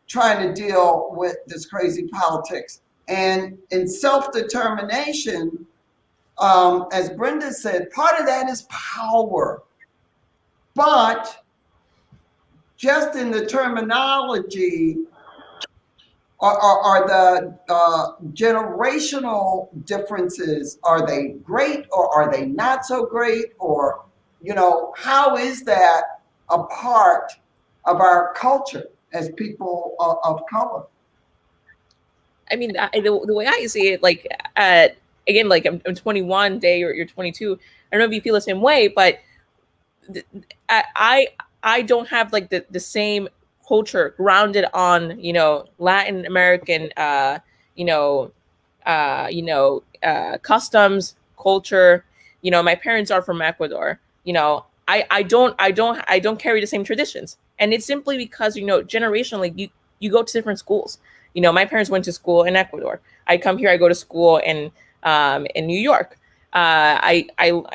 trying to deal with this crazy politics. And in self-determination, as Brenda said, part of that is power. But just in the terminology, are the generational differences, are they great or are they not so great? Or, you know, how is that a part of our culture as people of color? I mean, the way I see it, like, again, like I'm 21, Day, or you're 22. I don't know if you feel the same way, but I don't have like the same culture grounded on, you know, Latin American, customs, culture. You know, my parents are from Ecuador. You know, I don't carry the same traditions, and it's simply because, you know, generationally you go to different schools. You know, my parents went to school in Ecuador. I come here, I go to school in New York. I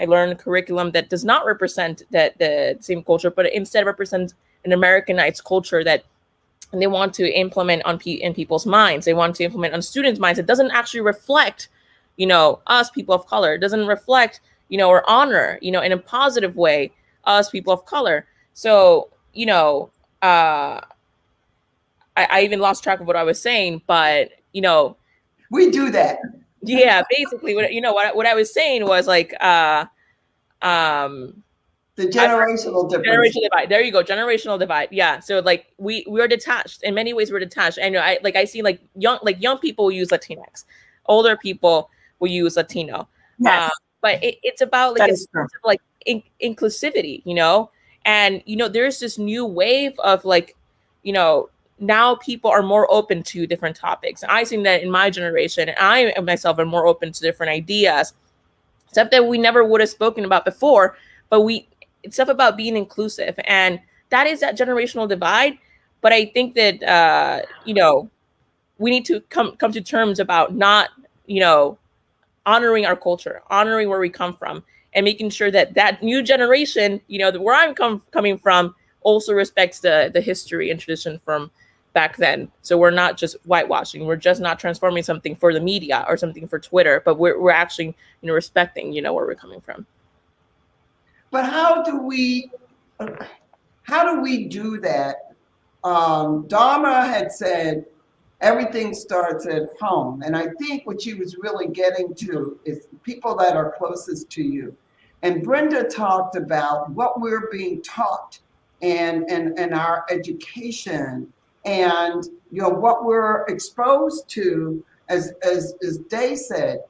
learn curriculum that does not represent the same culture, but instead represents an Americanized culture that they want to implement in people's minds. They want to implement on students' minds. It doesn't actually reflect, you know, us people of color. It doesn't reflect, you know, or honor, you know, in a positive way, us people of color. So, you know, I even lost track of what I was saying, but, you know, we do that. Yeah, basically, what I was saying was like, the generational difference. Generational divide. There you go. Generational divide. Yeah. So like we're detached. In many ways, we're detached. I know. I see like young people use Latinx, older people will use Latino. Yes. But it's about like inclusivity, you know. And you know, there's this new wave of like, you know, now people are more open to different topics. I think that in my generation, and I myself am more open to different ideas, stuff that we never would have spoken about before. But it's stuff about being inclusive, and that is that generational divide. But I think that we need to come to terms about not honoring our culture, honoring where we come from, and making sure that that new generation, where I'm coming from, also respects the history and tradition from back then. So we're not just whitewashing. We're just not transforming something for the media or something for Twitter, but we're actually respecting where we're coming from. But how do we do that? Dharma had said everything starts at home, and I think what she was really getting to is people that are closest to you. And Brenda talked about what we're being taught and our education, and what we're exposed to, as Day said,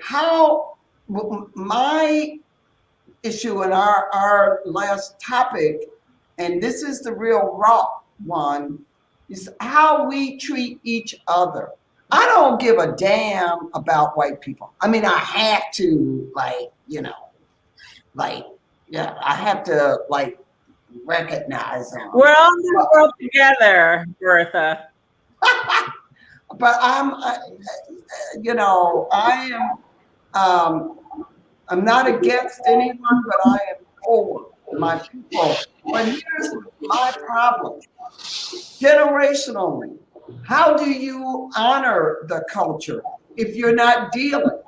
how my issue in our last topic, and this is the real raw one, is how we treat each other. I don't give a damn about white people. I mean, I have to, I have to recognize them. We're all in the world together, Bertha. But I'm not against anyone, but I am for my people. But here's my problem. Generationally, how do you honor the culture if you're not dealing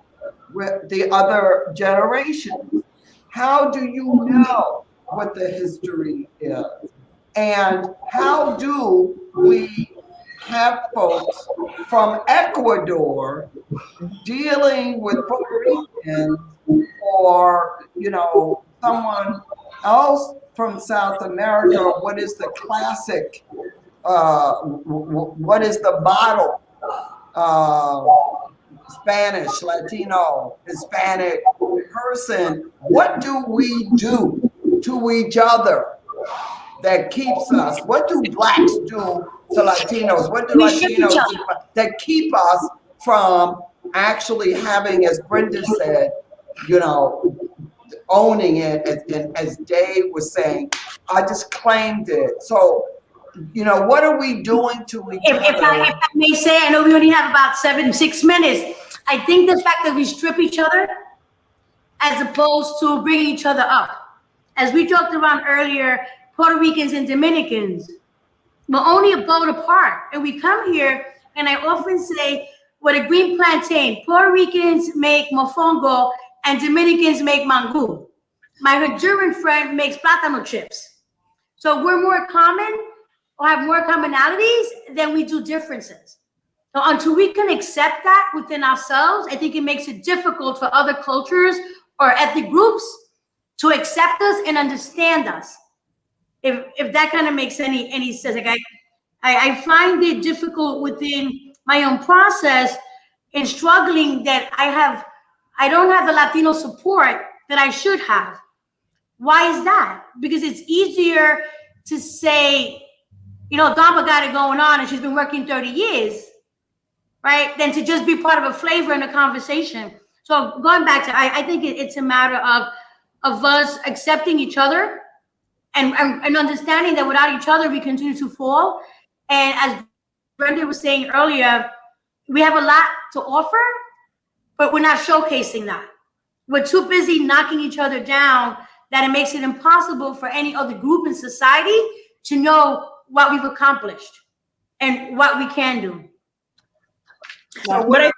with the other generations? How do you know what the history is? And how do we have folks from Ecuador dealing with Puerto Ricans or, someone else from South America? What is the classic, what is the model, Spanish, Latino, Hispanic person? What do we do to each other that keeps us? What do Blacks do to Latinos? What do Latinos do that keep us from actually having, as Brenda said, owning it, as Dave was saying, I just claimed it. So, what are we doing to each other? If I may say, I know we only have about 6 minutes. I think the fact that we strip each other as opposed to bringing each other up. As we joked around earlier, Puerto Ricans and Dominicans, we're only a boat apart. And we come here, and I often say, with a green plantain, Puerto Ricans make mofongo and Dominicans make mango. My Honduran friend makes plátano chips. So we're more common or have more commonalities than we do differences. So until we can accept that within ourselves, I think it makes it difficult for other cultures or ethnic groups to accept us and understand us. If that kind of makes any sense. I find it difficult within my own process in struggling that I don't have the Latino support that I should have. Why is that? Because it's easier to say, Dama got it going on and she's been working 30 years, right? Than to just be part of a flavor in a conversation. So going back to, I think it's a matter of us accepting each other and understanding that without each other, we continue to fall. And as Brenda was saying earlier, we have a lot to offer, but we're not showcasing that. We're too busy knocking each other down that it makes it impossible for any other group in society to know what we've accomplished and what we can do. But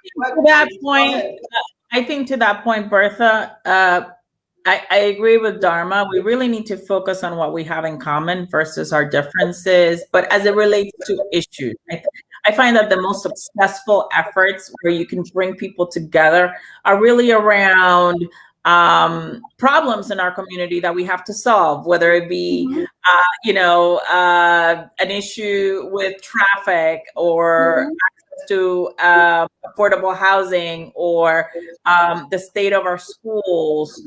I think to that point, Bertha, I agree with Dharma. We really need to focus on what we have in common versus our differences. But as it relates to issues, I find that the most successful efforts where you can bring people together are really around problems in our community that we have to solve, whether it be, an issue with traffic or access to affordable housing or the state of our schools.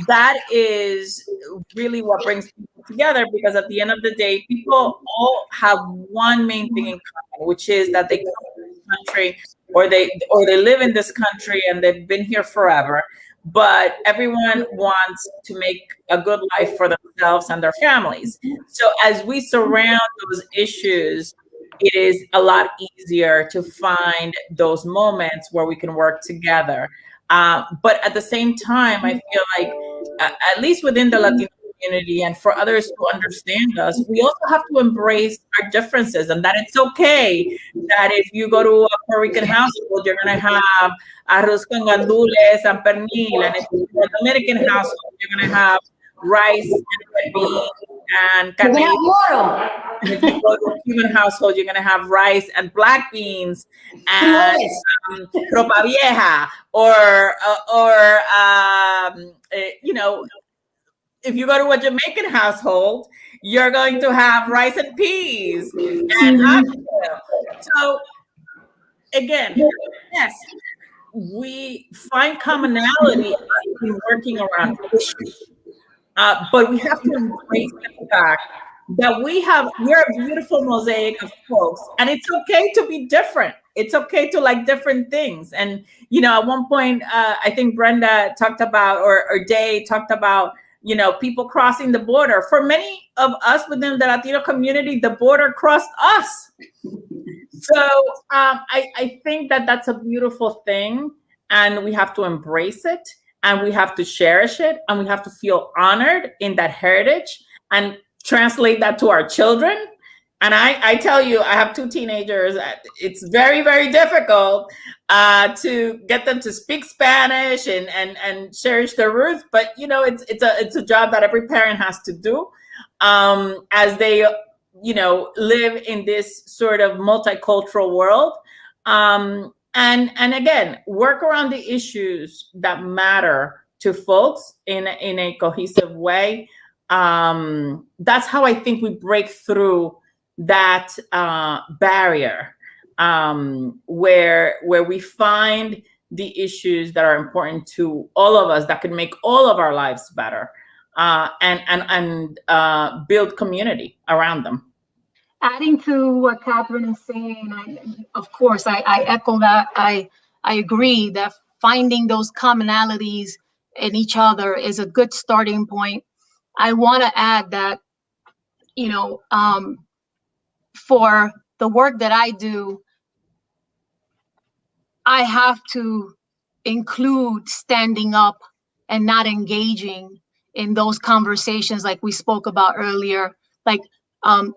That is really what brings people together, because at the end of the day, people all have one main thing in common, which is that they come to this country or they live in this country and they've been here forever. but everyone wants to make a good life for themselves and their families. So as we surround those issues, it is a lot easier to find those moments where we can work together. But at the same time, I feel like, at least within the Latino community and for others to understand us, we also have to embrace our differences, and that it's okay that if you go to a Puerto Rican household, you're going to have arroz con gandules and pernil, and if you go to a Dominican household, you're going to have rice and red beans and We're gonna carne. have moro. And if you go to a Cuban household, you're going to have rice and black beans and ropa vieja, or you know, if you go to a Jamaican household, you're going to have rice and peas and oxtail. So again, yes, we find commonality in working around issues. But we have to embrace the fact that we're a beautiful mosaic of folks, and it's okay to be different. It's okay to like different things. And, you know, at one point, I think Brenda talked about, or Day talked about, you know, people crossing the border. For many of us within the Latino community, the border crossed us. So I think that that's a beautiful thing, and we have to embrace it, and we have to cherish it, and we have to feel honored in that heritage and translate that to our children. And I tell you, I have 2 teenagers. It's very, very difficult to get them to speak Spanish and cherish their roots. But, you know, it's a job that every parent has to do as they, you know, live in this sort of multicultural world. And again, work around the issues that matter to folks in a cohesive way. That's how I think we break through that barrier, where we find the issues that are important to all of us, that can make all of our lives better, and build community around them. Adding to what Catherine is saying, of course, I echo that. I agree that finding those commonalities in each other is a good starting point. I want to add that, you know, for the work that I do, I have to include standing up and not engaging in those conversations like we spoke about earlier, like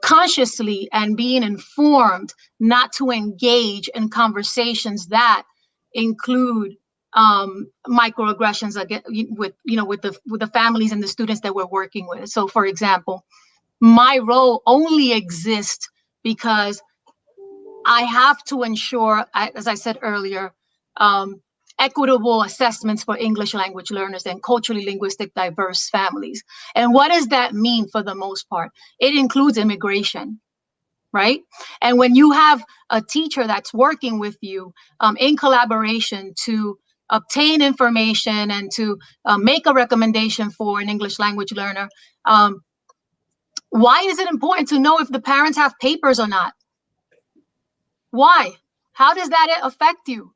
consciously and being informed not to engage in conversations that include microaggressions with the families and the students that we're working with. So for example, my role only exists because I have to ensure, as I said earlier, equitable assessments for English language learners and culturally linguistic diverse families. And what does that mean for the most part? It includes immigration, right? And when you have a teacher that's working with you in collaboration to obtain information and to make a recommendation for an English language learner, why is it important to know if the parents have papers or not? Why? How does that affect you?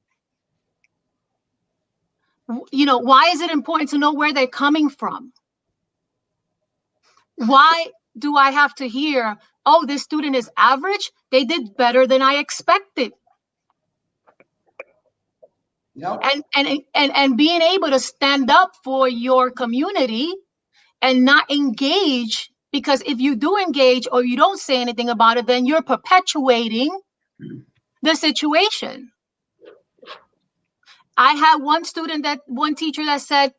You know, why is it important to know where they're coming from? Why do I have to hear, oh, this student is average? They did better than I expected. Yep. And being able to stand up for your community and not engage, because if you do engage or you don't say anything about it, then you're perpetuating the situation. I had one teacher that said,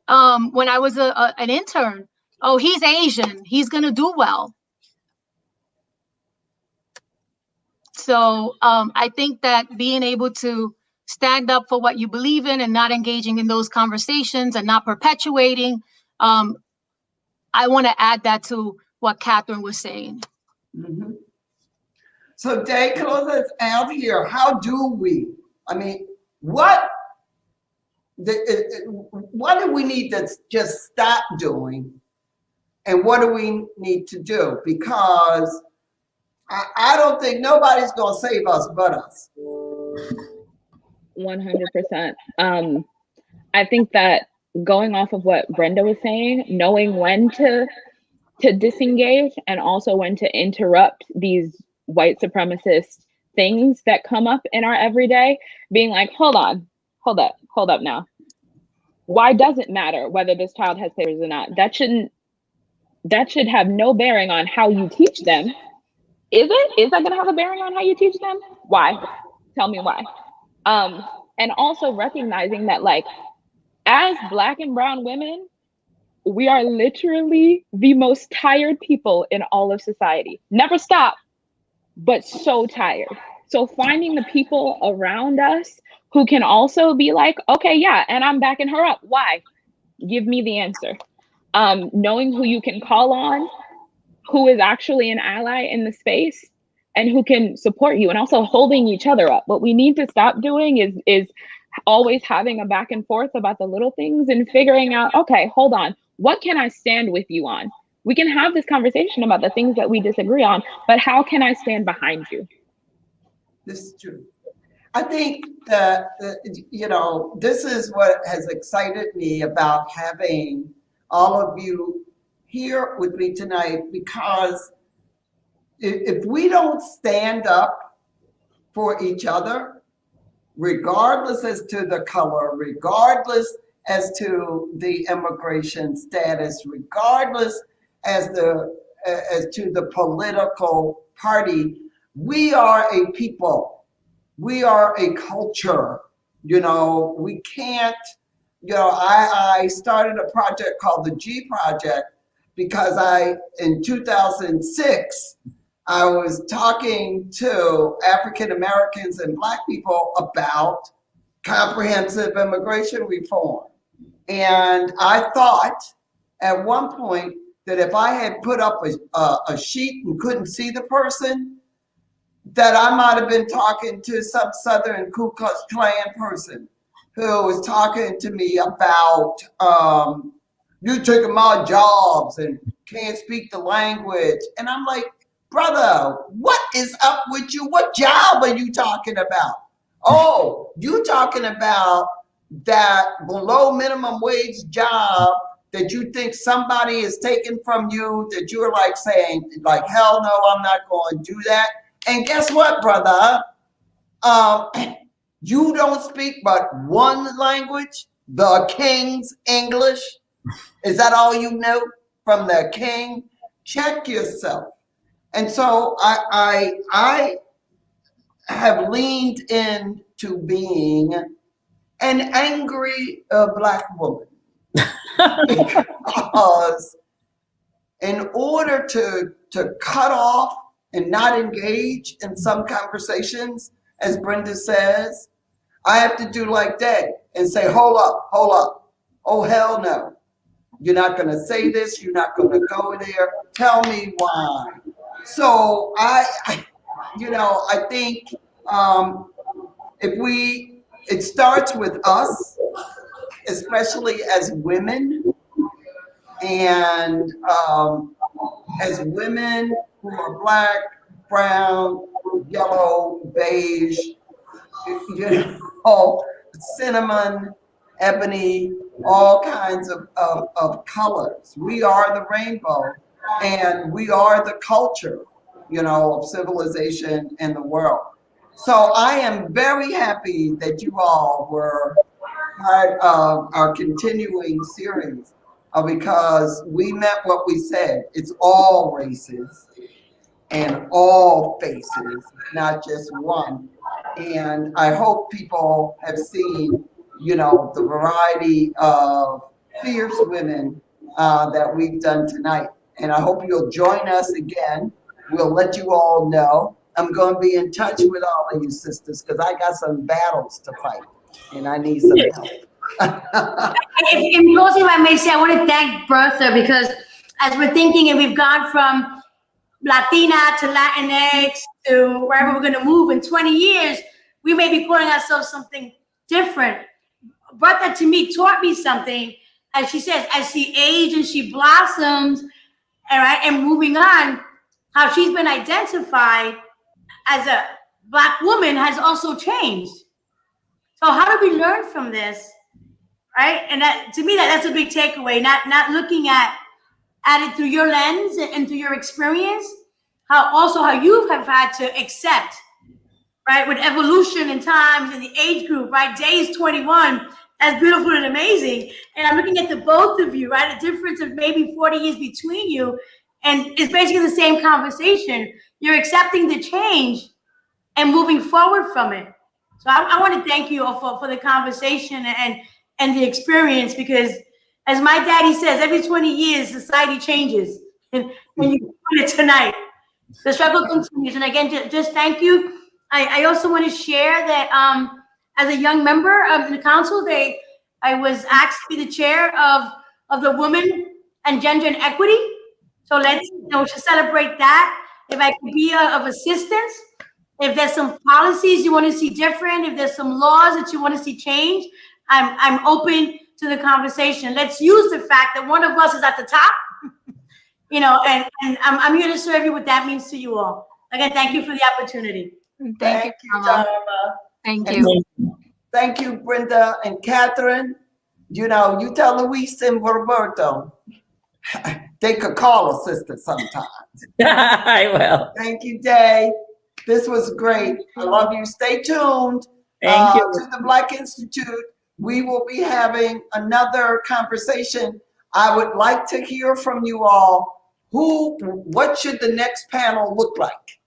when I was an intern, oh, he's Asian, he's gonna do well. So I think that being able to stand up for what you believe in and not engaging in those conversations and not perpetuating, I want to add that to what Catherine was saying. Mm-hmm. So Day, close us out here. How do we, I mean, what do we need to just stop doing, and what do we need to do? Because I don't think nobody's going to save us but us. 100%. I think that going off of what Brenda was saying, knowing when to disengage and also when to interrupt these white supremacist things that come up in our everyday, being like, hold up now. Why does it matter whether this child has papers or not? That should have no bearing on how you teach them. Is it? Is that going to have a bearing on how you teach them? Why? Tell me why. And also recognizing that, like, as Black and brown women, we are literally the most tired people in all of society. Never stop, but so tired. So finding the people around us who can also be like, okay, yeah, and I'm backing her up. Why? Give me the answer. Knowing who you can call on, who is actually an ally in the space, and who can support you, and also holding each other up. What we need to stop doing is always having a back and forth about the little things and figuring out, okay, hold on, what can I stand with you on? We can have this conversation about the things that we disagree on, but how can I stand behind you? This is true. I think that, this is what has excited me about having all of you here with me tonight, because if we don't stand up for each other, regardless as to the color, regardless as to the immigration status, regardless as to the political party, we are a people. We are a culture. We can't, I started a project called the G Project because in 2006, I was talking to African Americans and Black people about comprehensive immigration reform. And I thought at one point that if I had put up a sheet and couldn't see the person, that I might have been talking to some Southern Ku Klux Klan person who was talking to me about you taking my jobs and can't speak the language. And I'm like, brother, what is up with you? What job are you talking about? Oh, you talking about that below minimum wage job that you think somebody is taking from you, that you're like saying, like, hell no, I'm not going to do that. And guess what, brother? You don't speak but one language, the King's English. Is that all you know from the King? Check yourself. And so I have leaned into being an angry Black woman because in order to cut off and not engage in some conversations, as Brenda says, I have to do like that and say, hold up. Oh, hell no. You're not going to say this. You're not going to go there. Tell me why. So I think it starts with us, especially as women, and as women who are Black, brown, yellow, beige, cinnamon, ebony, all kinds of colors. We are the rainbow, and we are the culture, of civilization in the world. So I am very happy that you all were part of our continuing series, because we meant what we said. It's all races and all faces, not just one. And I hope people have seen, the variety of fierce women that we've done tonight. And I hope you'll join us again. We'll let you all know. I'm going to be in touch with all of you sisters, because I got some battles to fight and I need some help. In closing, if I may say, I want to thank Bertha, because as we're thinking, and we've gone from Latina to Latinx to wherever we're going to move in 20 years, we may be calling ourselves something different. Bertha, to me, taught me something, as she says, as she ages and she blossoms, and moving on, how she's been identified as a Black woman has also changed. So how do we learn from this? right? And that, to me, that's a big takeaway. Not looking at it through your lens and through your experience, how you have had to accept, right, with evolution and times and the age group, right? Jay is 21. That's beautiful and amazing. And I'm looking at the both of you, right? A difference of maybe 40 years between you. And it's basically the same conversation. You're accepting the change and moving forward from it. So I want to thank you all for the conversation and the experience, because as my daddy says, every 20 years, society changes. And when you put it tonight, the struggle continues. And again, just thank you. I also want to share that as a young member of the council, I was asked to be the chair of the Women and Gender and Equity. So let's celebrate that. If I could be of assistance, if there's some policies you want to see different, if there's some laws that you want to see change, I'm open to the conversation. Let's use the fact that one of us is at the top, and I'm here to serve you what that means to you all. Again, thank you for the opportunity. Thank you, Dharma. Dharma. Thank And you. Thank you, Brenda and Catherine. You tell Luis and Roberto, they could call a sister sometimes. I will. Thank you, Day. This was great. I love you. Stay tuned Thank you. to the Black Institute. We will be having another conversation. I would like to hear from you all. What should the next panel look like?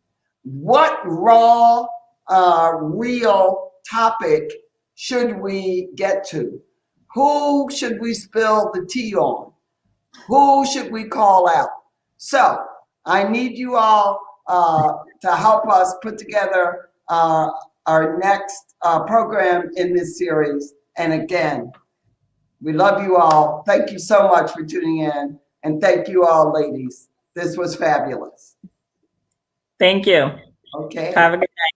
What raw, real topic should we get to? Who should we spill the tea on? Who should we call out? So I need you all to help us put together our next program in this series. And again, we love you all. Thank you so much for tuning in. And thank you all, ladies. This was fabulous. Thank you. Okay. Have a good night.